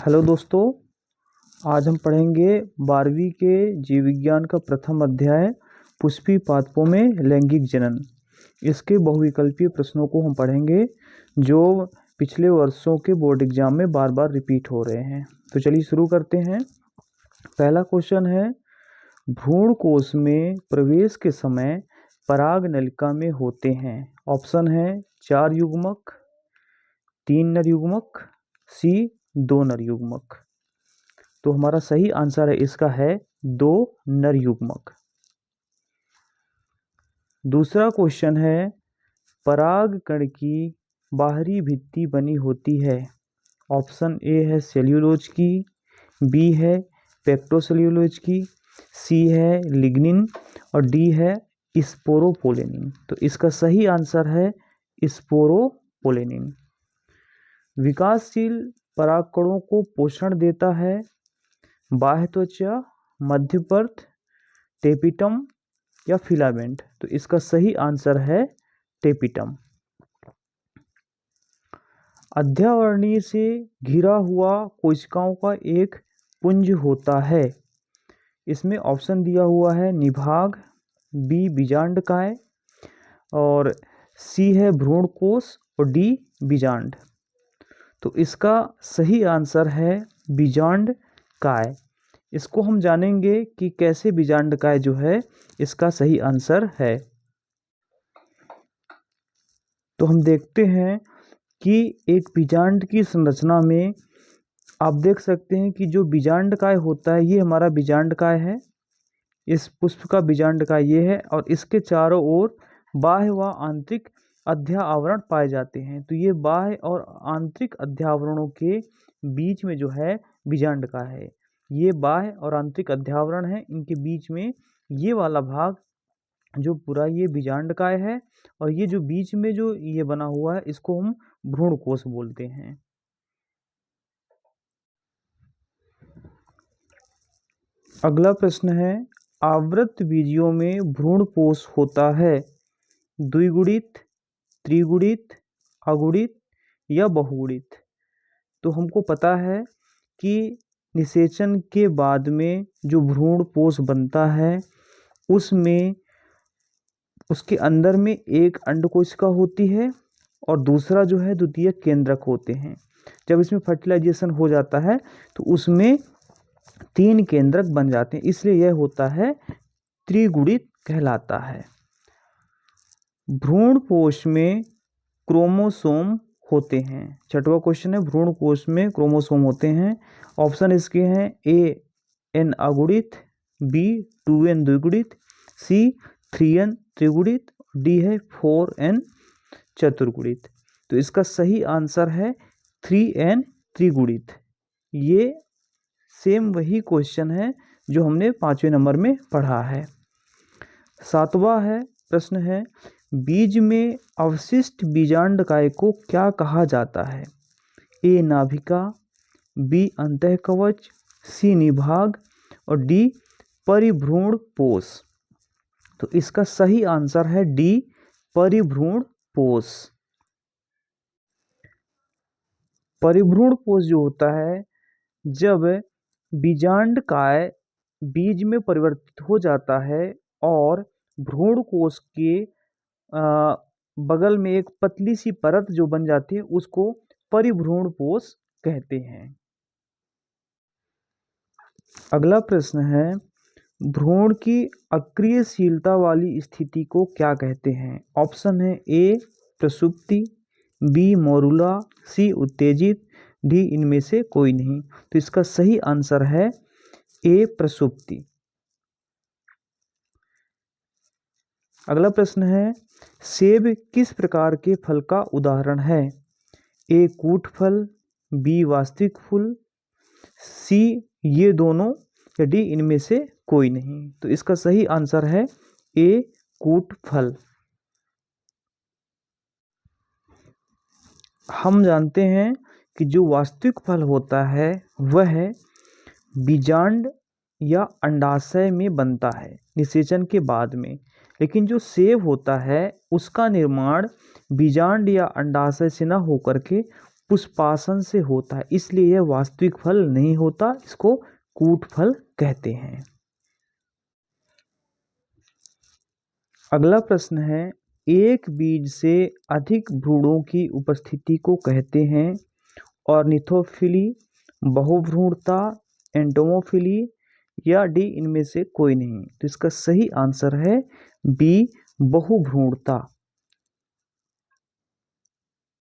Hello दोस्तों, आज हम पढ़ेंगे 12वीं के जीव विज्ञान का प्रथम अध्याय पुष्पी पादपों में लैंगिक जनन। इसके बहुविकल्पीय प्रश्नों को हम पढ़ेंगे जो पिछले वर्षों के बोर्ड एग्जाम में बार बार रिपीट हो रहे हैं। तो चलिए शुरू करते हैं। पहला क्वेश्चन है, भ्रूण कोश में प्रवेश के समय पराग नलिका में होते हैं। ऑप्शन है 4 युग्मक, 3 नर युग्मक, सी 2 नर युग्मक। तो हमारा सही आंसर है इसका है 2 नर युग्मक। दूसरा क्वेश्चन है, पराग कण की बाहरी भित्ति बनी होती है। ऑप्शन ए है सेल्यूलोज की, बी है पेक्टोसेल्यूलोज की, सी है लिग्निन और डी है स्पोरोपोलेनिन। तो इसका सही आंसर है स्पोरोपोलेनिन। विकासशील परागकणों को पोषण देता है बाह्य त्वचा, मध्यपर्त, टेपिटम या फिलामेंट। तो इसका सही आंसर है टेपिटम। अध्यावरणीय से घिरा हुआ कोशिकाओं का एक पुंज होता है। इसमें ऑप्शन दिया हुआ है निभाग, बी बीजांडकाय और सी है भ्रूणकोश और डी बीजांड। तो इसका सही आंसर है बीजांडकाय। इसको हम जानेंगे कि कैसे बीजांडकाय जो है इसका सही आंसर है। तो हम देखते हैं कि एक बीजांड की संरचना में आप देख सकते हैं कि जो बीजांडकाय होता है ये हमारा बीजांडकाय है। इस पुष्प का बीजांडकाय ये है और इसके चारों ओर बाह्य व आंतरिक अध्यावरण पाए जाते हैं। तो ये बाह्य और आंतरिक अध्यावरणों के बीच में जो है बीजांडकाय है। ये बाह्य और आंतरिक अध्यावरण है, इनके बीच में ये वाला भाग जो पूरा ये बीजांडकाय है और ये जो बीच में जो ये बना हुआ है इसको हम भ्रूणकोश बोलते हैं। अगला प्रश्न है, आवृत बीजियों में भ्रूणकोश होता है द्विगुणित, त्रिगुणित, अगुणित या बहुगुणित। तो हमको पता है कि निषेचन के बाद में जो भ्रूणकोश बनता है उसमें उसके अंदर में एक अंडकोशिका होती है और दूसरा जो है द्वितीयक केंद्रक होते हैं। जब इसमें फर्टिलाइजेशन हो जाता है तो उसमें 3 केंद्रक बन जाते हैं, इसलिए यह होता है त्रिगुणित कहलाता है। भ्रूणकोश में क्रोमोसोम होते हैं। छठवां क्वेश्चन है, भ्रूणकोश में क्रोमोसोम होते हैं। ऑप्शन इसके हैं ए एन अगुणित, बी 2n द्विगुणित, सी 3n त्रिगुणित, डी है 4n चतुर्गुणित। तो इसका सही आंसर है 3n त्रिगुणित। ये सेम वही क्वेश्चन है जो हमने 5वें नंबर में पढ़ा है। 7वां है प्रश्न है, बीज में अवशिष्ट बीजांडकाय को क्या कहा जाता है। ए नाभिका, बी अंतःकवच, सी निभाग और डी परिभ्रूणपोष। तो इसका सही आंसर है डी परिभ्रूणपोष। परिभ्रूणपोष जो होता है जब बीजांडकाय बीज में परिवर्तित हो जाता है और भ्रूणकोश के बगल में एक पतली सी परत जो बन जाती है उसको परिभ्रूणपोष कहते हैं। अगला प्रश्न है, भ्रूण की अक्रियशीलता वाली स्थिति को क्या कहते हैं। ऑप्शन है ए प्रसुप्ति, बी मोरुला, सी उत्तेजित, डी इनमें से कोई नहीं। तो इसका सही आंसर है ए प्रसुप्ति। अगला प्रश्न है, सेब किस प्रकार के फल का उदाहरण है। ए कूट फल, बी वास्तविक फल, सी ये दोनों या डी इनमें से कोई नहीं। तो इसका सही आंसर है ए कूट फल। हम जानते हैं कि जो वास्तविक फल होता है वह बीजांड या अंडाशय में बनता है निषेचन के बाद में, लेकिन जो सेब होता है उसका निर्माण बीजांड या अंडाशय से न होकर के पुष्पासन से होता है, इसलिए यह वास्तविक फल नहीं होता, इसको कूट फल कहते हैं। अगला प्रश्न है, एक बीज से अधिक भ्रूणों की उपस्थिति को कहते हैं ऑर्निथोफिली, बहुभ्रूणता, एंटोमोफिली या डी इनमें से कोई नहीं। तो इसका सही आंसर है बी, बहुभ्रूणता।